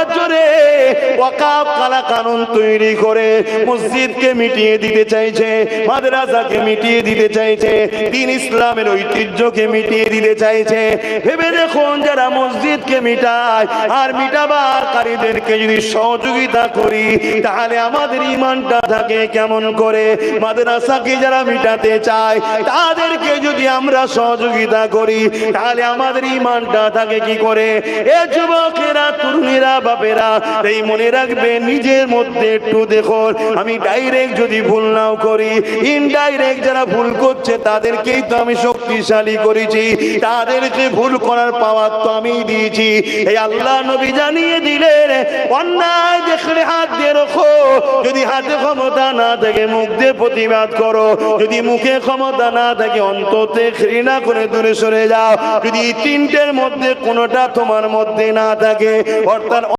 হাত জোরে ওয়াকাফ কালা কানুন তৈরি করে মসজিদকে মিটিয়ে দিতে চাইছে, মাদ্রাসাকে মিটিয়ে দিতে চাইছে, দ্বীন ইসলামের ঐতিহ্যকে মিটিয়ে দিতে চাইছে। ভেবে দেখুন, যারা মসজিদকে মিটায় আর মিটাবাকারীদেরকে যদি সহযোগিতা করি তাহলে আমাদের ঈমানটা থাকে কেমন করে? মাদ্রাসাকে যারা মিটাতে চায় তাদেরকে যদি আমরা সহযোগিতা করি তাহলে আমাদের ঈমানটা থাকে কি করে? এ যুবকেরা, তরুণীরা, বাপেরা, এই মনে রাখবে, নিজের মধ্যে একটু দেখুন, আমি ডাইরেক্ট যদি ভুল নাও করি, ইনডাইরেক্ট যারা ভুল করছে তাদেরকেই তো আমি শক্তিশালী করেছি, তাদেরকে ভুল করার পাওয়ার তো আমি দিয়েছি। এই আল্লাহ নবী জানিয়ে দিলেন, অন্যায় দেখলে হাত দিয়ে রাখো, যদি হাতে ক্ষমতা না থাকে মুখ দিয়ে প্রতিবাদ করো, যদি মুখে ক্ষমতা না থাকে অন্ততে ঘৃণা করে দূরে সরে যাও। যদি তিনটের মধ্যে কোনোটা তোমার মধ্যে না থাকে, অর্থাৎ